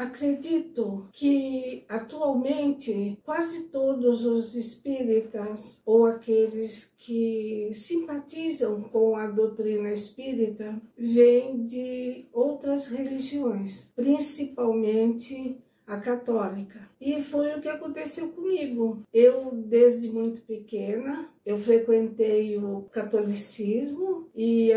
acredito que atualmente quase todos os espíritas ou aqueles que simpatizam com a doutrina espírita vêm de outras religiões, principalmente a católica. E foi o que aconteceu comigo. Eu, desde muito pequena, eu frequentei o catolicismo e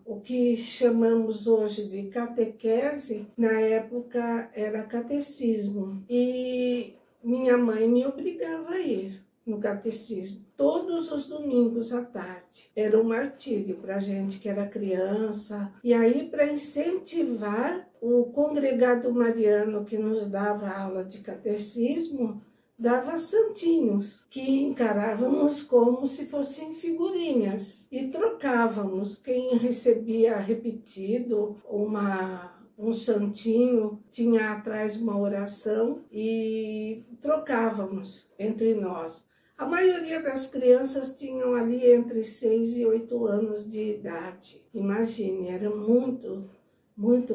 o que chamamos hoje de catequese, na época era catecismo. E minha mãe me obrigava a ir no catecismo todos os domingos à tarde. Era um martírio para a gente que era criança. E aí, para incentivar, o congregado mariano que nos dava aula de catecismo dava santinhos, que encarávamos como se fossem figurinhas, e trocávamos. Quem recebia repetido um santinho tinha atrás uma oração e trocávamos entre nós. A maioria das crianças tinham ali entre 6 e 8 anos de idade. Imagine, era muito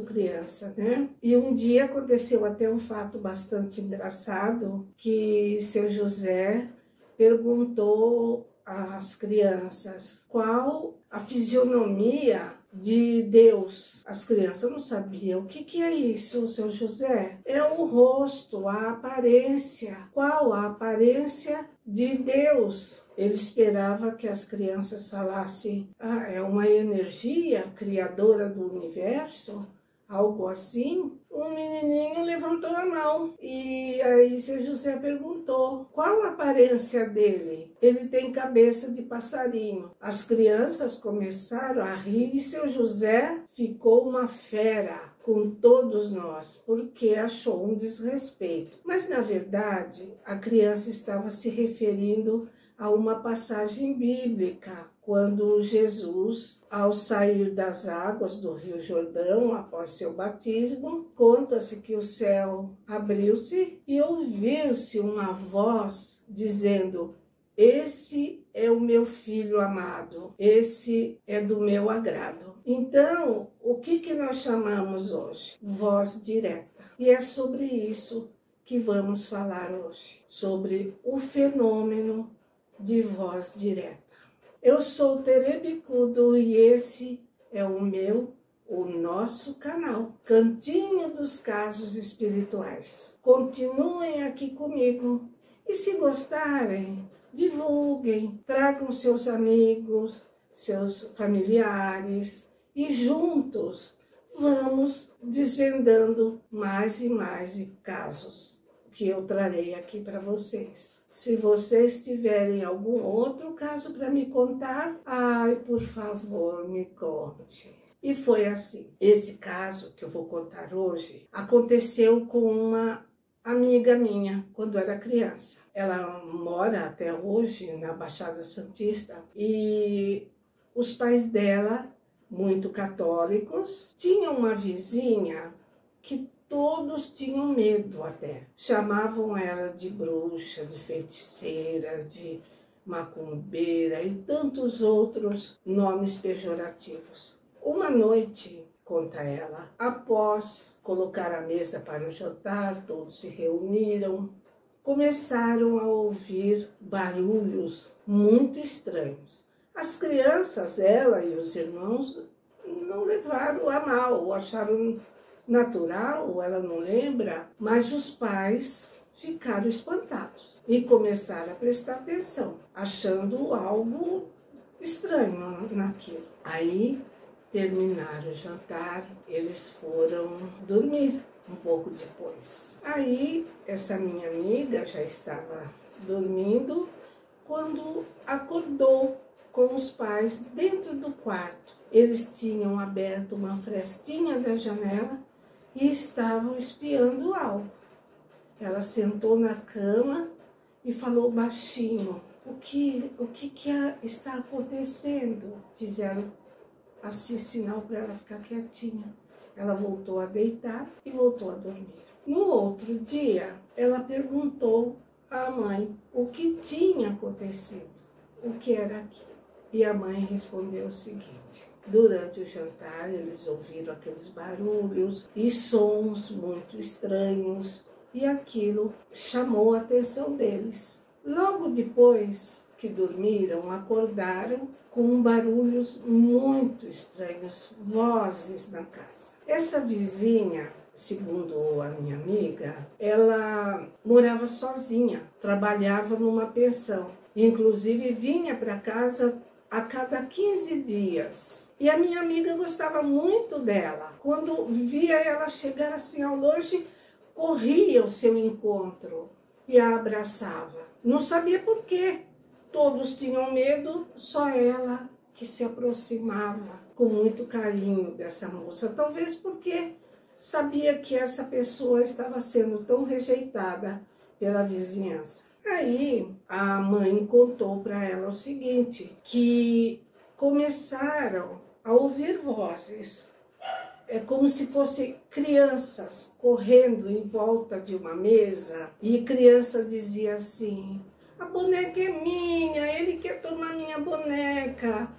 criança, né? E um dia aconteceu até um fato bastante engraçado, que seu José perguntou às crianças qual a fisionomia de Deus. As crianças não sabiam. O que é isso, seu José? É o rosto, a aparência. Qual a aparência de Deus? Ele esperava que as crianças falassem, é uma energia criadora do universo, algo assim. Um menininho levantou a mão e aí seu José perguntou, qual a aparência dele? Ele tem cabeça de passarinho. As crianças começaram a rir e seu José ficou uma fera com todos nós, porque achou um desrespeito. Mas, na verdade, a criança estava se referindo a uma passagem bíblica, quando Jesus, ao sair das águas do Rio Jordão, após seu batismo, conta-se que o céu abriu-se e ouviu-se uma voz dizendo, esse é o meu filho amado, esse é do meu agrado. Então, o que nós chamamos hoje? Voz direta. E é sobre isso que vamos falar hoje, sobre o fenômeno de voz direta. Eu sou Tere Bicudo e esse é o nosso canal, Cantinho dos Casos Espirituais. Continuem aqui comigo e se gostarem, divulguem, tragam seus amigos, seus familiares e juntos vamos desvendando mais e mais casos que eu trarei aqui para vocês. Se vocês tiverem algum outro caso para me contar, por favor, me conte. E foi assim. Esse caso que eu vou contar hoje aconteceu com uma amiga minha quando era criança. Ela mora até hoje na Baixada Santista e os pais dela, muito católicos, tinham uma vizinha que todos tinham medo até. Chamavam ela de bruxa, de feiticeira, de macumbeira e tantos outros nomes pejorativos. Uma noite, conta ela, após colocar a mesa para o jantar, todos se reuniram, começaram a ouvir barulhos muito estranhos. As crianças, ela e os irmãos, não levaram a mal, acharam natural, ela não lembra, mas os pais ficaram espantados e começaram a prestar atenção, achando algo estranho naquilo. Aí terminaram o jantar, eles foram dormir um pouco depois. Aí essa minha amiga já estava dormindo quando acordou com os pais dentro do quarto. Eles tinham aberto uma frestinha da janela e estavam espiando algo. Ela sentou na cama e falou baixinho, o que está acontecendo? Fizeram assim sinal para ela ficar quietinha. Ela voltou a deitar e voltou a dormir. No outro dia, ela perguntou à mãe o que tinha acontecido, o que era aquilo. E a mãe respondeu o seguinte, Durante o jantar, eles ouviram aqueles barulhos e sons muito estranhos, e aquilo chamou a atenção deles. Logo depois que dormiram, acordaram com barulhos muito estranhos, vozes na casa. Essa vizinha, segundo a minha amiga, ela morava sozinha, trabalhava numa pensão, inclusive vinha para casa a cada 15 dias. E a minha amiga gostava muito dela. Quando via ela chegar assim ao longe, corria ao seu encontro e a abraçava. Não sabia por quê. Todos tinham medo, só ela que se aproximava com muito carinho dessa moça. Talvez porque sabia que essa pessoa estava sendo tão rejeitada pela vizinhança. Aí a mãe contou para ela o seguinte, que começaram a ouvir vozes. É como se fossem crianças correndo em volta de uma mesa, e criança dizia assim: a boneca é minha, ele quer tomar minha boneca.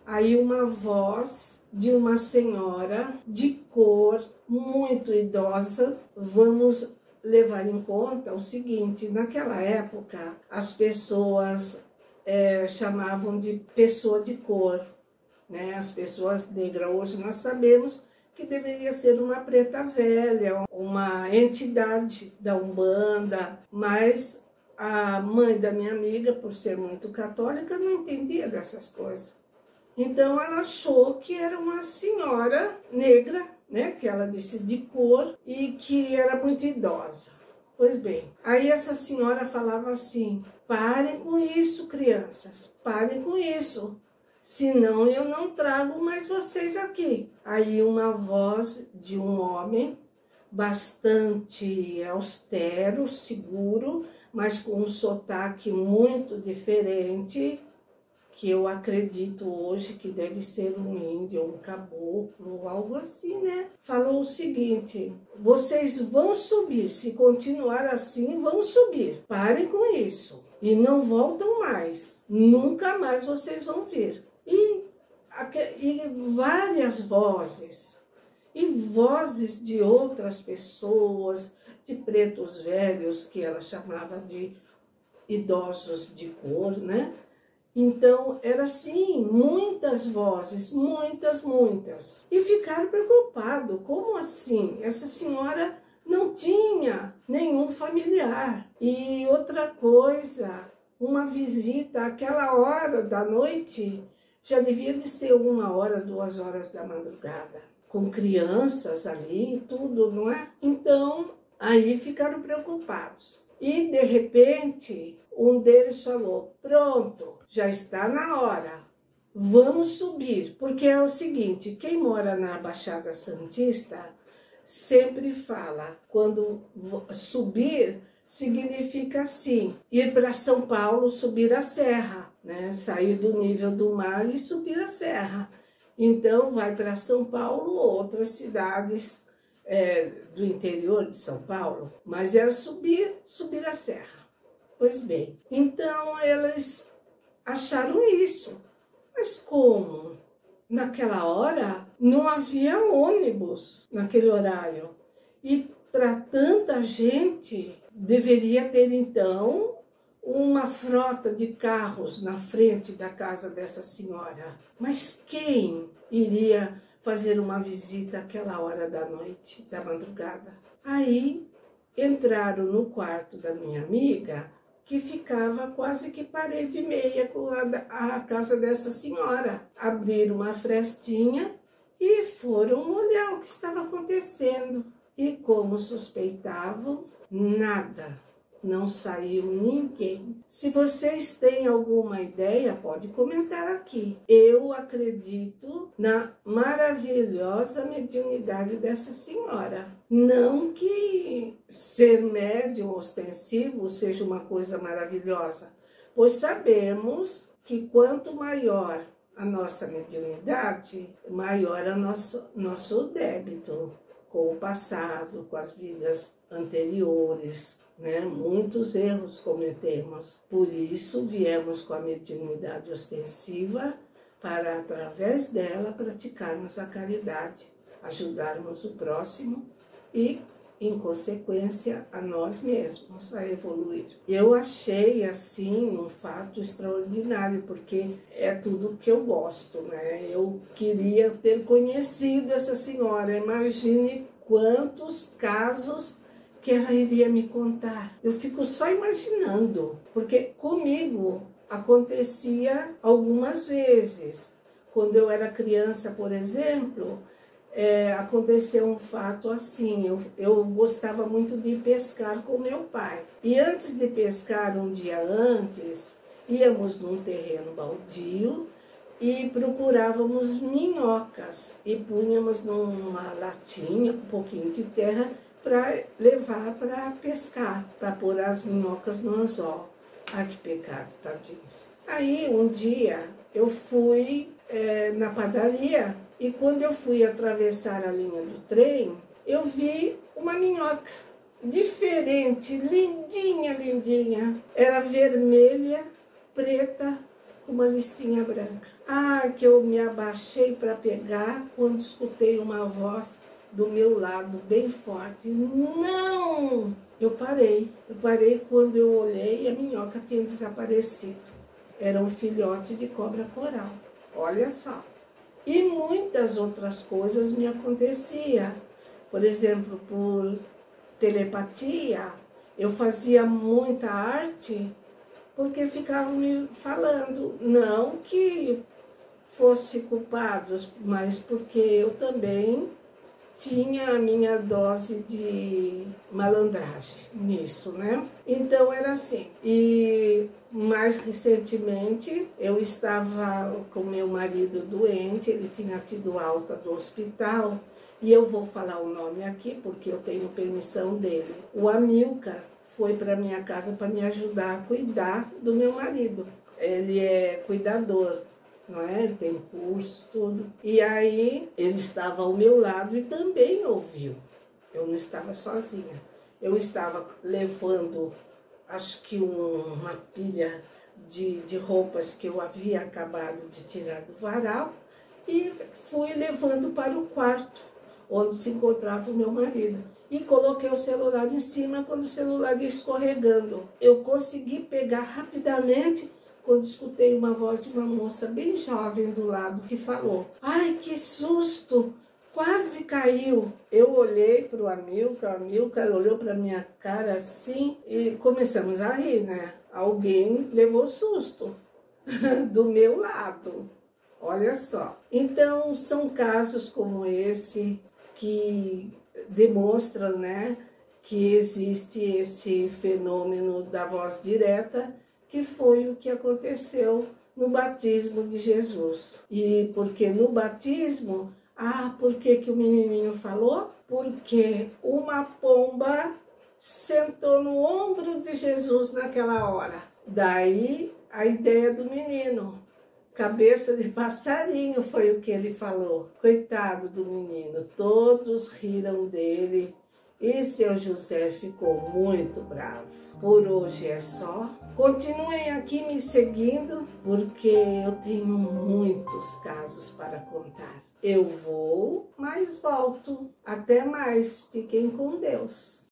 Aí uma voz de uma senhora de cor muito idosa. Vamos levar em conta o seguinte, naquela época as pessoas chamavam de pessoa de cor, né? As pessoas negras. Hoje nós sabemos que deveria ser uma preta velha, uma entidade da Umbanda, mas a mãe da minha amiga, por ser muito católica, não entendia dessas coisas. Então ela achou que era uma senhora negra, né, que ela disse de cor, e que era muito idosa. Pois bem, aí essa senhora falava assim: parem com isso, crianças, parem com isso, senão eu não trago mais vocês aqui. Aí uma voz de um homem bastante austero, seguro, mas com um sotaque muito diferente, que eu acredito hoje que deve ser um índio, um caboclo, algo assim, né? Falou o seguinte: vocês vão subir, se continuar assim, vão subir. Parem com isso e não voltam mais. Nunca mais vocês vão vir. E várias vozes, e vozes de outras pessoas, de pretos velhos, que ela chamava de idosos de cor, né? Então, era assim, muitas vozes, muitas. E ficaram preocupados, como assim? Essa senhora não tinha nenhum familiar. E outra coisa, uma visita àquela hora da noite, já devia de ser 1h, 2h da madrugada, com crianças ali e tudo, não é? Então, aí ficaram preocupados. E, de repente, um deles falou: pronto, já está na hora, vamos subir. Porque é o seguinte, quem mora na Baixada Santista sempre fala, quando subir, significa assim, ir para São Paulo, subir a serra, né? Sair do nível do mar e subir a serra. Então, vai para São Paulo ou outras cidades do interior de São Paulo, mas era subir a serra. Pois bem, então eles acharam isso. Mas como? Naquela hora não havia ônibus naquele horário. E para tanta gente, deveria ter então uma frota de carros na frente da casa dessa senhora. Mas quem iria fazer uma visita àquela hora da noite, da madrugada? Aí entraram no quarto da minha amiga, que ficava quase que parede e meia com a casa dessa senhora. Abriram uma frestinha e foram olhar o que estava acontecendo. E como suspeitavam, nada. Não saiu ninguém. Se vocês têm alguma ideia, pode comentar aqui. Eu acredito na maravilhosa mediunidade dessa senhora. Não que ser médium ostensivo seja uma coisa maravilhosa, pois sabemos que quanto maior a nossa mediunidade, maior é nosso débito com o passado, com as vidas anteriores, né? Muitos erros cometemos. Por isso viemos com a mediunidade ostensiva, para, através dela, praticarmos a caridade, ajudarmos o próximo e, em consequência, a nós mesmos a evoluir. Eu achei, assim, um fato extraordinário, porque é tudo que eu gosto, né? Eu queria ter conhecido essa senhora. Imagine quantos casos que ela iria me contar. Eu fico só imaginando, porque comigo acontecia algumas vezes. Quando eu era criança, por exemplo, aconteceu um fato assim, eu gostava muito de pescar com meu pai. E antes de pescar, um dia antes, íamos num terreno baldio e procurávamos minhocas e punhamos numa latinha, um pouquinho de terra, para levar para pescar, para pôr as minhocas no anzol. Ai, que pecado, tadinhos. Aí, um dia, eu fui na padaria e quando eu fui atravessar a linha do trem, eu vi uma minhoca diferente, lindinha, lindinha. Era vermelha, preta, com uma listinha branca. Ah, que eu me abaixei para pegar quando escutei uma voz do meu lado, bem forte. Não! Eu parei quando eu olhei e a minhoca tinha desaparecido. Era um filhote de cobra coral. Olha só. E muitas outras coisas me acontecia. Por exemplo, por telepatia, eu fazia muita arte porque ficavam me falando, não que fosse culpados, mas porque eu também tinha a minha dose de malandragem nisso, né? Então era assim. E mais recentemente eu estava com meu marido doente, ele tinha tido alta do hospital, e eu vou falar o nome aqui porque eu tenho permissão dele. O Amilcar foi para minha casa para me ajudar a cuidar do meu marido. Ele é cuidador, não é? Ele tem curso, tudo. E aí ele estava ao meu lado e também ouviu. Eu não estava sozinha. Eu estava levando, acho que uma pilha de roupas que eu havia acabado de tirar do varal e fui levando para o quarto onde se encontrava o meu marido. E coloquei o celular em cima quando o celular ia escorregando. Eu consegui pegar rapidamente quando escutei uma voz de uma moça bem jovem do lado que falou: ai, que susto! Quase caiu. Eu olhei para o Amilcar olhou para minha cara assim e começamos a rir, né? Alguém levou susto do meu lado. Olha só. Então, são casos como esse que demonstram, né, que existe esse fenômeno da voz direta, que foi o que aconteceu no batismo de Jesus. E porque no batismo, por que o menininho falou? Porque uma pomba sentou no ombro de Jesus naquela hora. Daí a ideia do menino. Cabeça de passarinho foi o que ele falou. Coitado do menino, todos riram dele e seu José ficou muito bravo. Por hoje é só. Continuem aqui me seguindo, porque eu tenho muitos casos para contar. Eu vou, mas volto. Até mais. Fiquem com Deus.